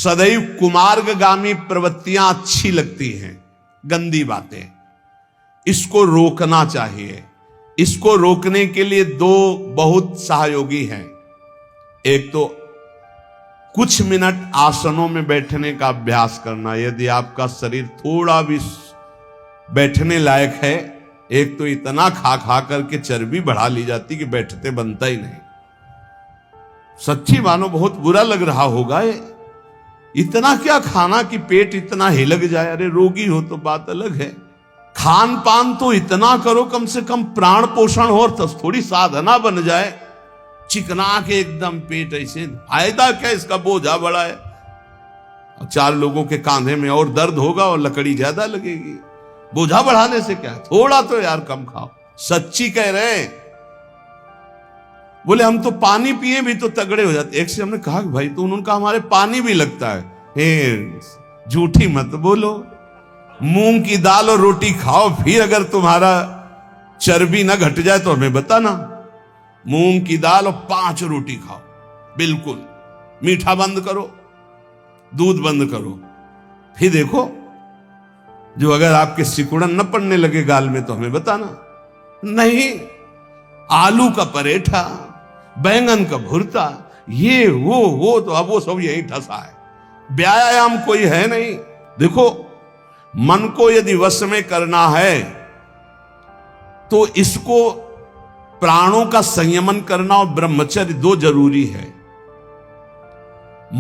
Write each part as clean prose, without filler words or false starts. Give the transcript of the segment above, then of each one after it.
सदैव कुमार्गगामी प्रवृत्तियां अच्छी लगती हैं, गंदी बातें, इसको रोकना चाहिए। इसको रोकने के लिए दो बहुत सहयोगी हैं। एक तो कुछ मिनट आसनों में बैठने का अभ्यास करना, यदि आपका शरीर थोड़ा भी बैठने लायक है। एक तो इतना खा खा करके चर्बी बढ़ा ली जाती कि बैठते बनता ही नहीं। सच्ची मानो बहुत बुरा लग रहा होगा ये, इतना क्या खाना कि पेट इतना हिलक जाए। अरे रोगी हो तो बात अलग है, खान पान तो इतना करो कम से कम प्राण पोषण हो, तो थोड़ी साधना बन जाए। चिकना के एकदम पेट ऐसे, फायदा क्या, इसका बोझा बड़ा है। 4 लोगों के कांधे में और दर्द होगा और लकड़ी ज्यादा लगेगी। बोझा बढ़ाने से क्या, थोड़ा तो यार कम खाओ। सच्ची कह रहे हैं। बोले हम तो पानी पिए भी तो तगड़े हो जाते। एक से हमने कहा कि भाई तो उन्होंने कहा हमारे पानी भी लगता है। झूठी मत बोलो, मूंग की दाल और रोटी खाओ, फिर अगर तुम्हारा चर्बी ना घट जाए तो हमें बताना। मूंग की दाल और 5 रोटी खाओ, बिल्कुल मीठा बंद करो, दूध बंद करो, फिर देखो जो अगर आपके सिकुड़न न पड़ने लगे गाल में तो हमें बताना। नहीं, आलू का परेठा, बैंगन का भुर्ता, ये वो तो अब वो सब यही ठसा है। व्यायाम कोई है नहीं। देखो, मन को यदि वश में करना है तो इसको प्राणों का संयमन करना और ब्रह्मचर्य 2 जरूरी है।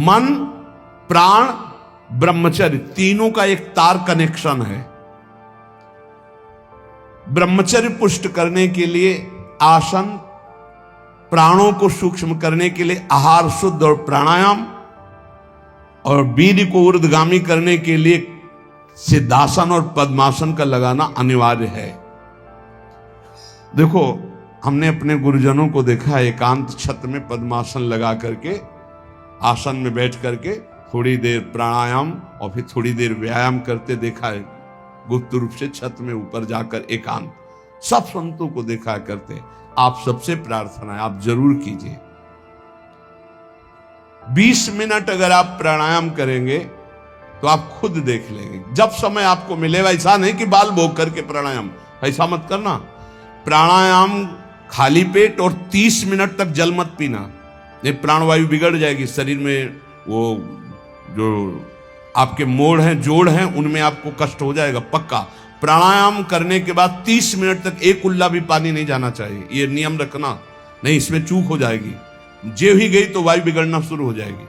मन, प्राण, ब्रह्मचर्य तीनों का एक तार कनेक्शन है। ब्रह्मचर्य पुष्ट करने के लिए आसन, प्राणों को सूक्ष्म करने के लिए आहार शुद्ध और प्राणायाम, और वीर्य को ऊर्ध्वगामी करने के लिए सिद्धासन और पद्मासन का लगाना अनिवार्य है। देखो, हमने अपने गुरुजनों को देखा एकांत छत में पद्मासन लगा करके, आसन में बैठ करके थोड़ी देर प्राणायाम और फिर थोड़ी देर व्यायाम करते देखा है। गुप्त रूप से छत में ऊपर जाकर एकांत, सब संतों को देखा करते। आप सबसे प्रार्थना है, आप जरूर कीजिए। 20 मिनट अगर आप प्राणायाम करेंगे तो आप खुद देख लेंगे। जब समय आपको मिलेगा, ऐसा नहीं कि बाल भोग करके प्राणायाम, ऐसा मत करना। प्राणायाम खाली पेट और 30 मिनट तक जल मत पीना, ये प्राणवायु बिगड़ जाएगी शरीर में। वो जो आपके मोड़ हैं, जोड़ हैं, उनमें आपको कष्ट हो जाएगा पक्का। प्राणायाम करने के बाद 30 मिनट तक एक उल्ला भी पानी नहीं जाना चाहिए, ये नियम रखना, नहीं इसमें चूक हो जाएगी। जे ही गई तो वायु बिगड़ना शुरू हो जाएगी।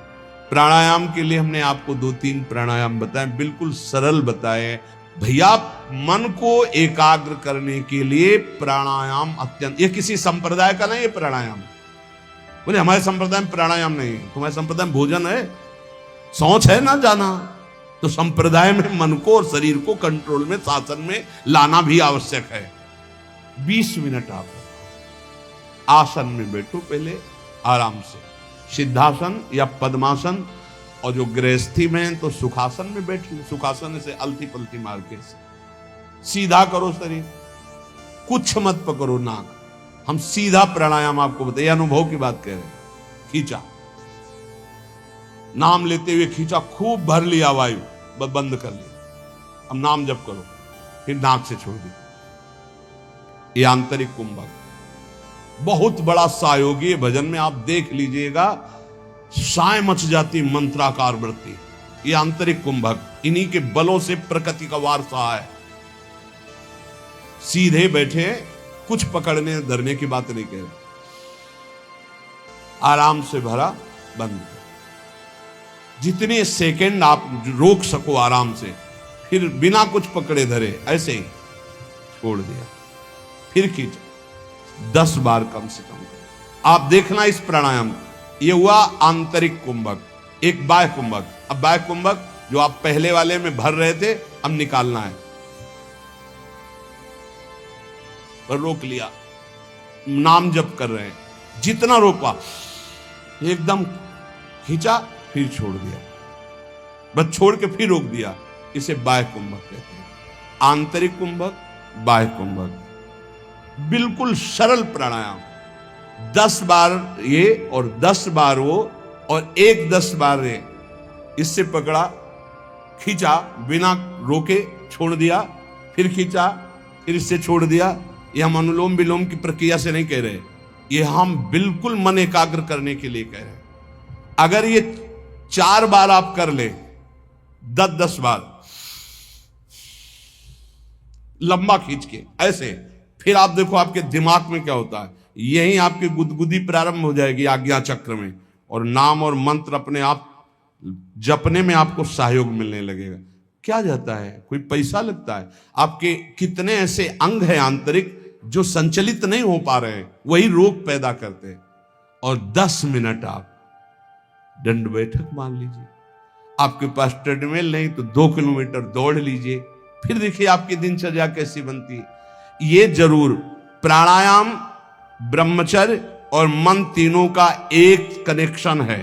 प्राणायाम के लिए हमने आपको 2-3 प्राणायाम बताए, बिल्कुल सरल बताए। भैया, मन को एकाग्र करने के लिए प्राणायाम अत्यंत, ये किसी संप्रदाय का नहीं है प्राणायाम। बोले हमारे संप्रदाय में प्राणायाम नहीं है, तुम्हारे संप्रदाय में भोजन है, सोच है ना जाना। तो संप्रदाय में मन को और शरीर को कंट्रोल में, शासन में लाना भी आवश्यक है। 20 मिनट आप आसन में बैठो, पहले आराम से सिद्धासन या पद्मासन, और जो गृहस्थी में तो सुखासन में बैठ लो। सुखासन से अलती पलती मार के सीधा करो शरीर, कुछ मत पकड़ो नाक। हम सीधा प्राणायाम आपको बताइए, अनुभव की बात कह रहे हैं। खींचा, नाम लेते हुए खींचा, खूब भर लिया वायु, बंद कर लिया। अब नाम जप करो, फिर नाक से छोड़ दिया। ये आंतरिक कुंभक बहुत बड़ा सहयोगी भजन में आप देख लीजिएगा, साय मच जाती मंत्राकार वृत्ति। ये आंतरिक कुंभक, इन्हीं के बलों से प्रकृति का वारसा है। सीधे बैठे, कुछ पकड़ने धरने की बात नहीं कह रहे, आराम से भरा, बंद। जितने सेकंड आप रोक सको आराम से, फिर बिना कुछ पकड़े धरे ऐसे ही छोड़ दिया, फिर खींचा 10 बार कम से कम। आप देखना इस प्राणायाम, ये हुआ आंतरिक कुंभक। एक बाह्य कुंभक। अब बाह्य कुंभक जो आप पहले वाले में भर रहे थे, अब निकालना है। पर रोक लिया, नाम जप कर रहे हैं, जितना रोका एकदम खींचा, फिर छोड़ दिया, बस छोड़ के फिर रोक दिया। इसे बाह्य कुंभक कहते हैं। आंतरिक कुंभक, बाह्य कुंभक, बिल्कुल सरल प्राणायाम। 10 बार ये और 10 बार वो, और एक 10 बार ये, इससे पकड़ा, खींचा, बिना रोके छोड़ दिया, फिर खींचा, फिर इससे छोड़ दिया। ये हम अनुलोम विलोम की प्रक्रिया से नहीं कह रहे, ये हम बिल्कुल मन एकाग्र करने के लिए कह रहे हैं। अगर ये 4 बार आप कर ले, 10-10 बार लंबा खींच के ऐसे, फिर आप देखो आपके दिमाग में क्या होता है। यहीं आपकी गुदगुदी प्रारंभ हो जाएगी आज्ञा चक्र में, और नाम और मंत्र अपने आप जपने में आपको सहयोग मिलने लगेगा। क्या जाता है, कोई पैसा लगता है? आपके कितने ऐसे अंग हैं आंतरिक जो संचलित नहीं हो पा रहे हैं, वही रोग पैदा करते हैं। और 10 मिनट आप दंड बैठक मान लीजिए। आपके पास ट्रेडमिल नहीं तो 2 किलोमीटर दौड़ लीजिए, फिर देखिए आपकी दिनचर्या कैसी बनती है। ये जरूर प्राणायाम, ब्रह्मचर्य और मन तीनों का एक कनेक्शन है।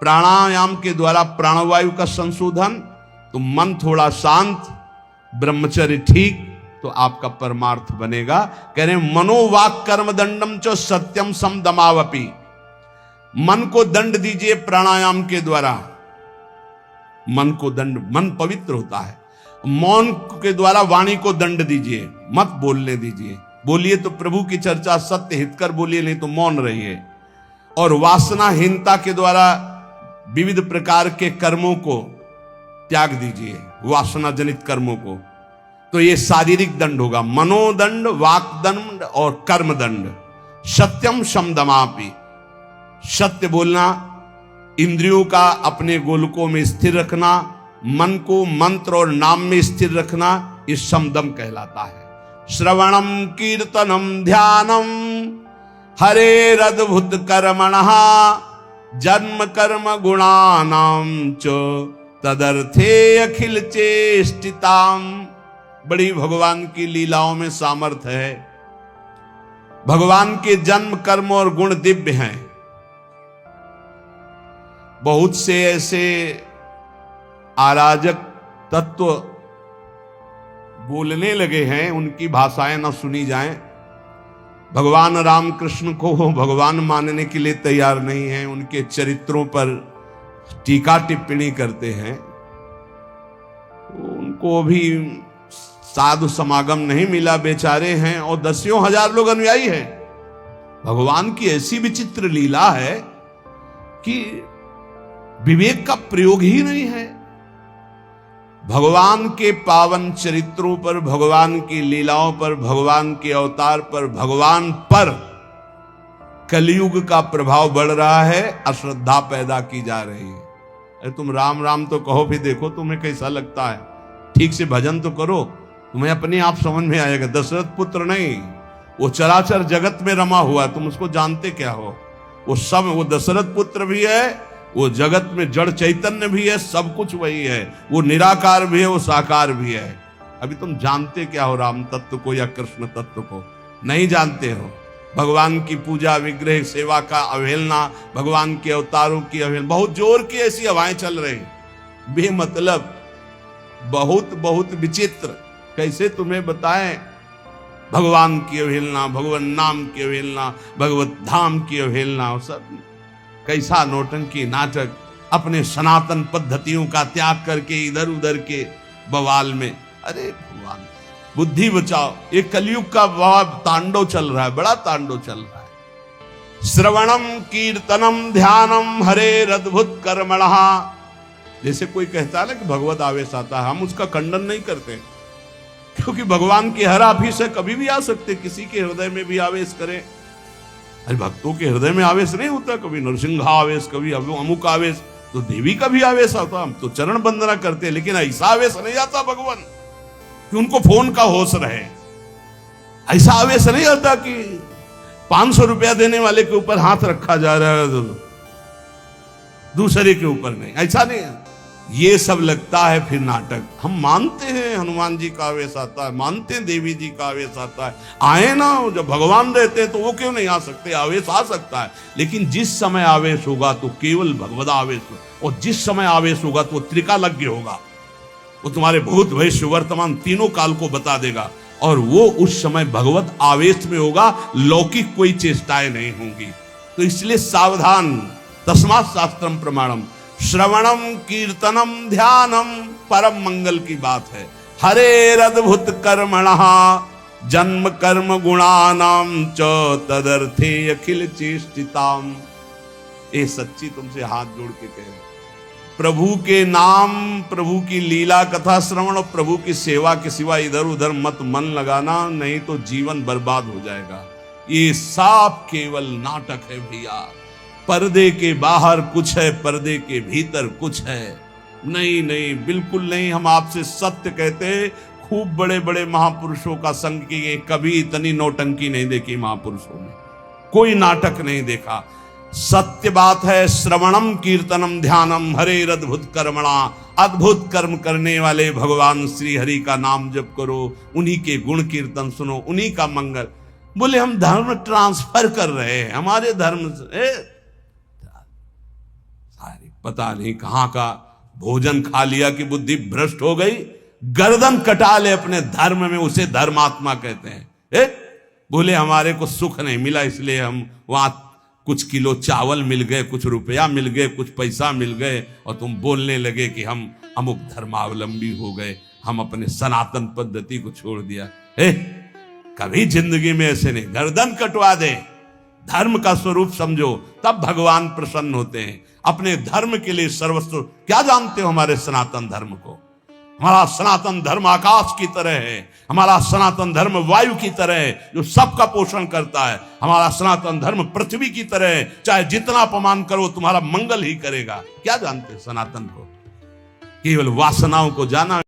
प्राणायाम के द्वारा प्राणवायु का संशोधन, तो मन थोड़ा शांत, ब्रह्मचर्य ठीक, तो आपका परमार्थ बनेगा। कह रहे मनोवाक कर्म दंडम च सत्यम सम दमावपि। मन को दंड दीजिए प्राणायाम के द्वारा, मन को दंड, मन पवित्र होता है। मौन के द्वारा वाणी को दंड दीजिए, मत बोलने दीजिए। बोलिए तो प्रभु की चर्चा सत्य हितकर बोलिए, नहीं तो मौन रहिए। और वासनाहीनता के द्वारा विविध प्रकार के कर्मों को त्याग दीजिए, वासना जनित कर्मों को। तो ये शारीरिक दंड होगा, मनोदंड, वाकदंड और कर्म दंड। सत्यम शमदमापि, सत्य बोलना, इंद्रियों का अपने गोलकों में स्थिर रखना, मन को मंत्र और नाम में स्थिर रखना, ये समदम कहलाता है। श्रवणम कीर्तनम ध्यानम हरेरद्भुत कर्मणः जन्म कर्म गुणानाम च तदर्थे अखिल चेष्टिताम। बड़ी भगवान की लीलाओं में सामर्थ्य है। भगवान के जन्म कर्म और गुण दिव्य हैं। बहुत से ऐसे अराजक तत्व बोलने लगे हैं, उनकी भाषाएं न सुनी जाएं। भगवान रामकृष्ण को भगवान मानने के लिए तैयार नहीं है, उनके चरित्रों पर टीका टिप्पणी करते हैं। उनको भी साधु समागम नहीं मिला, बेचारे हैं, और 10,000 लोग अनुयायी हैं। भगवान की ऐसी विचित्र लीला है कि विवेक का प्रयोग ही नहीं है। भगवान के पावन चरित्रों पर, भगवान की लीलाओं पर, भगवान के अवतार पर, भगवान पर कलयुग का प्रभाव बढ़ रहा है, अश्रद्धा पैदा की जा रही है। अरे तुम राम राम तो कहो, फिर देखो तुम्हें कैसा लगता है। ठीक से भजन तो करो, तुम्हें अपने आप समझ में आएगा। दशरथ पुत्र नहीं, वो चराचर जगत में रमा हुआ, तुम उसको जानते क्या हो? वो सब, वो दशरथ पुत्र भी है, वो जगत में जड़ चैतन्य भी है, सब कुछ वही है। वो निराकार भी है, वो साकार भी है। अभी तुम जानते क्या हो राम तत्व को या कृष्ण तत्व को? नहीं जानते हो। भगवान की पूजा, विग्रह सेवा का अवहेलना, भगवान के अवतारों की अवहेलना, बहुत जोर की ऐसी हवाएं चल रही, बेमतलब, बहुत बहुत विचित्र। कैसे तुम्हें बताएं? भगवान की अवहेलना, भगवान नाम की अवहेलना, भगवत धाम की अवहेलना, और सब कैसा नौटंकी नाटक। अपने सनातन पद्धतियों का त्याग करके इधर उधर के बवाल में। अरे भगवान, बुद्धि बचाओ। ये कलयुग का बड़ा तांडव चल रहा है, बड़ा तांडव चल रहा है। श्रवणम कीर्तनम ध्यानम हरेरद्भुत कर्मणः। जैसे कोई कहता है ना कि भगवत आवेश आता है, हम उसका खंडन नहीं करते, क्योंकि भगवान के हर आवेश है, कभी भी आ सकते, किसी के हृदय में भी आवेश करें। अरे भक्तों के हृदय में आवेश नहीं होता, कभी नरसिंह आवेश, कभी अमुक आवेश, तो देवी का भी आवेश आता। हम तो चरण वंदना करते हैं, लेकिन ऐसा आवेश नहीं आता भगवान कि उनको फोन का होश रहे। ऐसा आवेश नहीं आता कि 500 रुपया देने वाले के ऊपर हाथ रखा जा रहा है, दूसरे के ऊपर नहीं, ऐसा नहीं है। ये सब लगता है फिर नाटक। हम मानते हैं हनुमान जी का आवेश आता है, मानते हैं देवी जी का आवेश आता है, आए ना। जब भगवान रहते हैं तो वो क्यों नहीं आ सकते? आवेश आ सकता है, लेकिन जिस समय आवेश होगा तो केवल भगवद आवेश, और जिस समय आवेश होगा तो त्रिकालज्ञ होगा। वो तुम्हारे भूत भविष्य वर्तमान तीनों काल को बता देगा, और वो उस समय भगवत आवेश में होगा, लौकिक कोई चेष्टाएं नहीं होंगी। तो इसलिए सावधान। तस्मात् शास्त्रम प्रमाणम, श्रवणम कीर्तनम ध्यानम परम मंगल की बात है। हरे अद्भुत कर्मणः जन्म कर्म गुणानाम च तदर्थे अखिल चेष्टिताम। ये सच्ची तुमसे हाथ जोड़ के कह रहे, प्रभु के नाम, प्रभु की लीला कथा श्रवण और प्रभु की सेवा के सिवा इधर उधर मत मन लगाना, नहीं तो जीवन बर्बाद हो जाएगा। ये सब केवल नाटक है भैया। पर्दे के बाहर कुछ है, पर्दे के भीतर कुछ है। नहीं नहीं, बिल्कुल नहीं। हम आपसे सत्य कहते, खूब बड़े बड़े महापुरुषों का संग किए, कभी इतनी नौटंकी नहीं देखी महापुरुषों में, कोई नाटक नहीं देखा। सत्य बात है। श्रवणम कीर्तनम ध्यानम हरे अद्भुत कर्मणा, अद्भुत कर्म करने वाले भगवान श्री हरि का नाम जप करो, उन्हीं के गुण कीर्तन सुनो, उन्हीं का मंगल। बोले हम धर्म ट्रांसफर कर रहे हैं, हमारे धर्म से सारी पता नहीं कहां का भोजन खा लिया कि बुद्धि भ्रष्ट हो गई, गर्दन कटा ले अपने धर्म में, उसे धर्मात्मा कहते हैं। बोले हमारे को सुख नहीं मिला इसलिए हम वहां कुछ किलो चावल मिल गए, कुछ रुपया मिल गए, कुछ पैसा मिल गए, और तुम बोलने लगे कि हम अमुक धर्मावलंबी हो गए, हम अपने सनातन पद्धति को छोड़ दिया। कभी जिंदगी में ऐसे नहीं, गर्दन कटवा दे, धर्म का स्वरूप समझो, तब भगवान प्रसन्न होते हैं। अपने धर्म के लिए सर्वस्व। क्या जानते हो हमारे सनातन धर्म को? हमारा सनातन धर्म आकाश की तरह है, हमारा सनातन धर्म वायु की तरह है जो सबका पोषण करता है, हमारा सनातन धर्म पृथ्वी की तरह है, चाहे जितना अपमान करो तुम्हारा मंगल ही करेगा। क्या जानते सनातन को? केवल वासनाओं को जाना।